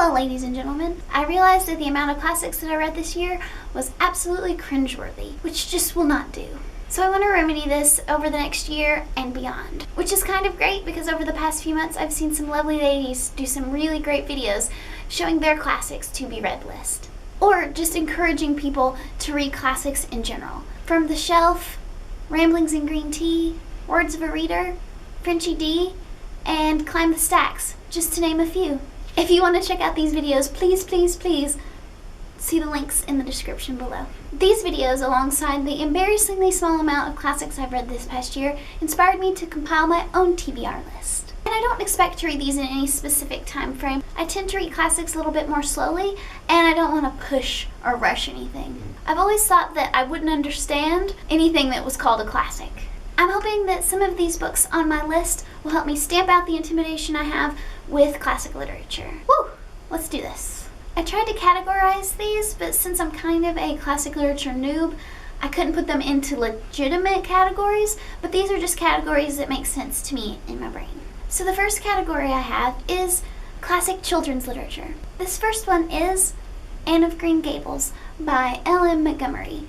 Hello ladies and gentlemen. I realized that the amount of classics that I read this year was absolutely cringeworthy, which just will not do. So I want to remedy this over the next year and beyond, which is kind of great because over the past few months I've seen some lovely ladies do some really great videos showing their classics to be read list. Or just encouraging people to read classics in general. From The Shelf, Ramblings in Green Tea, Words of a Reader, Frenchie D, and Climb the Stacks, just to name a few. If you want to check out these videos, please see the links in the description below. These videos, alongside the embarrassingly small amount of classics I've read this past year, inspired me to compile my own TBR list. And I don't expect to read these in any specific time frame. I tend to read classics a little bit more slowly, and I don't want to push or rush anything. I've always thought that I wouldn't understand anything that was called a classic. I'm hoping that some of these books on my list will help me stamp out the intimidation I have with classic literature. Woo! Let's do this. I tried to categorize these, but since I'm kind of a classic literature noob, I couldn't put them into legitimate categories, but these are just categories that make sense to me in my brain. So the first category I have is classic children's literature. This first one is Anne of Green Gables by L.M. Montgomery.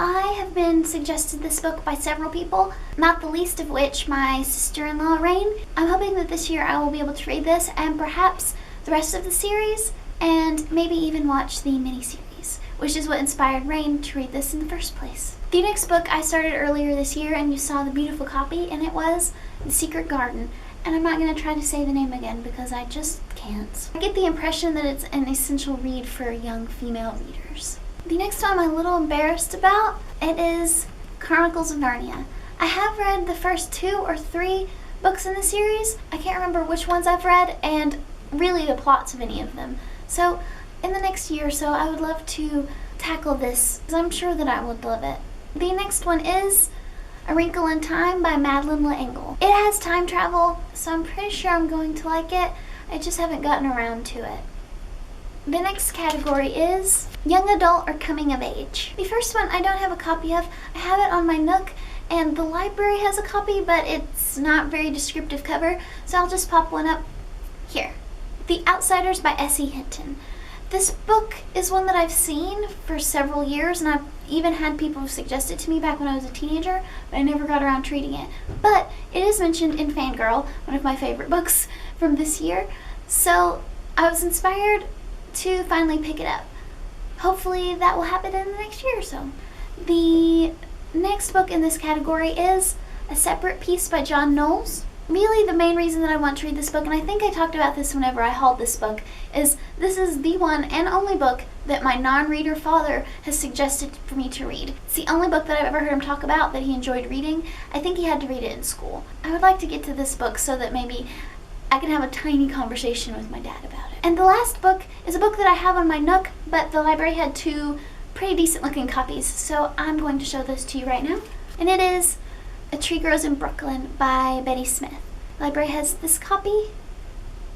I have been suggested this book by several people, not the least of which my sister-in-law, Rain. I'm hoping that this year I will be able to read this and perhaps the rest of the series, and maybe even watch the miniseries, which is what inspired Rain to read this in the first place. The next book I started earlier this year, and you saw the beautiful copy, and it was The Secret Garden. And I'm not going to try to say the name again because I just can't. I get the impression that it's an essential read for young female readers. The next one I'm a little embarrassed about, it is Chronicles of Narnia. I have read the first 2 or 3 books in the series. I can't remember which ones I've read and really the plots of any of them. So in the next year or so I would love to tackle this because I'm sure that I would love it. The next one is A Wrinkle in Time by Madeleine L'Engle. It has time travel, so I'm pretty sure I'm going to like it. I just haven't gotten around to it. The next category is Young Adult or Coming of Age. The first one I don't have a copy of. I have it on my Nook, and the library has a copy, but it's not very descriptive cover, so I'll just pop one up here. The Outsiders by S.E. Hinton. This book is one that I've seen for several years, and I've even had people suggest it to me back when I was a teenager, but I never got around to reading it. But it is mentioned in Fangirl, one of my favorite books from this year, so I was inspired to finally pick it up. Hopefully that will happen in the next year or so. The next book in this category is A Separate Piece by John Knowles. Really the main reason that I want to read this book, and I think I talked about this whenever I hauled this book, is this is the one and only book that my non-reader father has suggested for me to read. It's the only book that I've ever heard him talk about that he enjoyed reading. I think he had to read it in school. I would like to get to this book so that maybe I can have a tiny conversation with my dad about it. And the last book is a book that I have on my Nook, but the library had 2 pretty decent looking copies, so I'm going to show those to you right now. And it is A Tree Grows in Brooklyn by Betty Smith. The library has this copy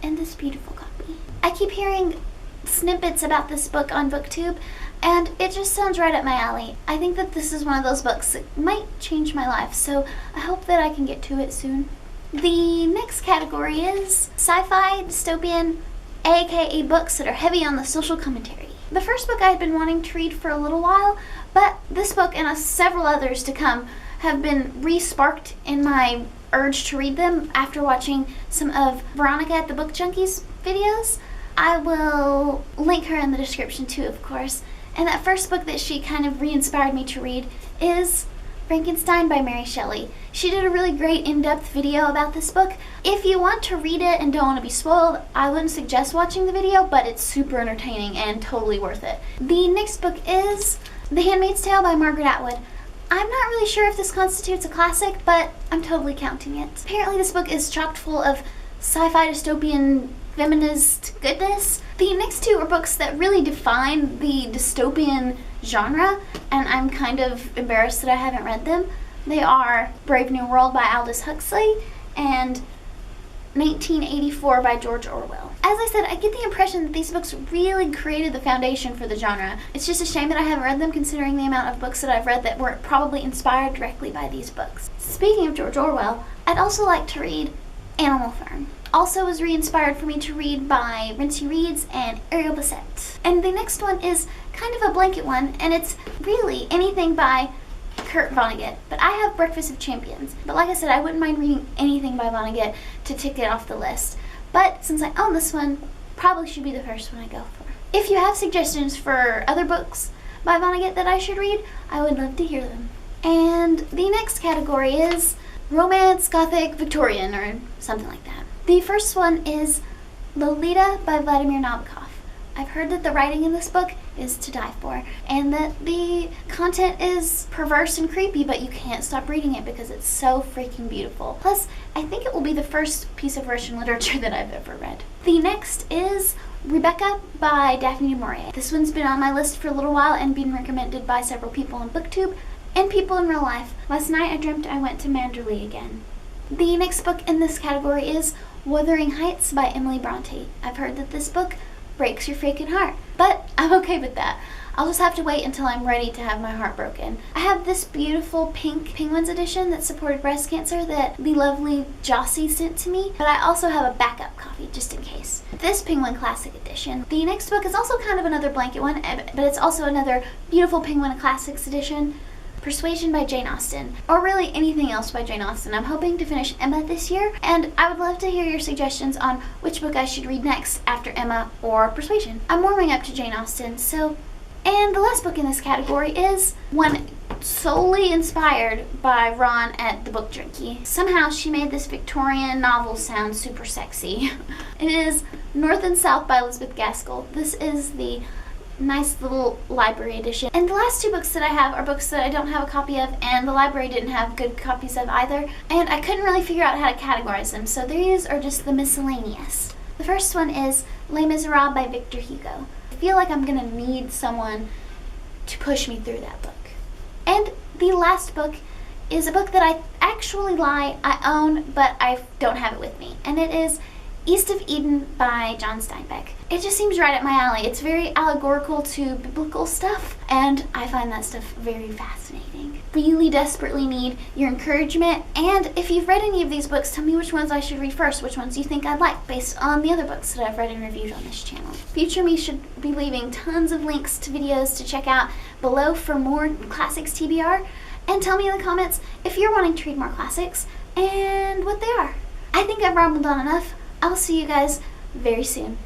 and this beautiful copy. I keep hearing snippets about this book on BookTube, and it just sounds right up my alley. I think that this is one of those books that might change my life, so I hope that I can get to it soon. The next category is sci-fi, dystopian, aka books that are heavy on the social commentary. The first book I had been wanting to read for a little while, but this book and several others to come have been re-sparked in my urge to read them after watching some of Veronica at the Book Junkies videos. I will link her in the description too, of course. And that first book that she kind of re-inspired me to read is Frankenstein by Mary Shelley. She did a really great in-depth video about this book. If you want to read it and don't want to be spoiled, I wouldn't suggest watching the video, but it's super entertaining and totally worth it. The next book is The Handmaid's Tale by Margaret Atwood. I'm not really sure if this constitutes a classic, but I'm totally counting it. Apparently this book is chock full of sci-fi dystopian feminist goodness. The next 2 are books that really define the dystopian genre, and I'm kind of embarrassed that I haven't read them. They are Brave New World by Aldous Huxley and 1984 by George Orwell. As I said, I get the impression that these books really created the foundation for the genre. It's just a shame that I haven't read them considering the amount of books that I've read that were probably inspired directly by these books. Speaking of George Orwell, I'd also like to read Animal Farm. also was re-inspired for me to read by Rincey Reads and Ariel Bissett. And the next one is kind of a blanket one, and it's really anything by Kurt Vonnegut. But I have Breakfast of Champions. But like I said, I wouldn't mind reading anything by Vonnegut to tick it off the list. But since I own this one, probably should be the first one I go for. If you have suggestions for other books by Vonnegut that I should read, I would love to hear them. And the next category is Romance, Gothic, Victorian, or something like that. The first one is Lolita by Vladimir Nabokov. I've heard that the writing in this book is to die for, and that the content is perverse and creepy, but you can't stop reading it because it's so freaking beautiful. Plus, I think it will be the first piece of Russian literature that I've ever read. The next is Rebecca by Daphne du Maurier. This one's been on my list for a little while and been recommended by several people on BookTube and people in real life. Last night I dreamt I went to Manderley again. The next book in this category is Wuthering Heights by Emily Bronte. I've heard that this book breaks your freaking heart, but I'm okay with that. I'll just have to wait until I'm ready to have my heart broken. I have this beautiful pink Penguins edition that supported breast cancer that the lovely Jossie sent to me, but I also have a backup copy just in case. This Penguin Classic edition. The next book is also kind of another blanket one, but it's also another beautiful Penguin Classics edition. Persuasion by Jane Austen, or really anything else by Jane Austen. I'm hoping to finish Emma this year, and I would love to hear your suggestions on which book I should read next after Emma or Persuasion. I'm warming up to Jane Austen, so... And the last book in this category is one solely inspired by Ron at the Book Junkie. Somehow she made this Victorian novel sound super sexy. It is North and South by Elizabeth Gaskell. This is the nice little library edition. And the last two books that I have are books that I don't have a copy of, and the library didn't have good copies of either, and I couldn't really figure out how to categorize them, so these are just the miscellaneous. The first one is Les Miserables by Victor Hugo. I feel like I'm gonna need someone to push me through that book. And the last book is a book that I own, but I don't have it with me, and it is East of Eden by John Steinbeck. It just seems right up my alley. It's very allegorical to biblical stuff, and I find that stuff very fascinating. Really desperately need your encouragement, and if you've read any of these books, tell me which ones I should read first, which ones you think I'd like based on the other books that I've read and reviewed on this channel. Future me should be leaving tons of links to videos to check out below for more classics TBR, and tell me in the comments if you're wanting to read more classics and what they are. I think I've rambled on enough. I'll see you guys very soon.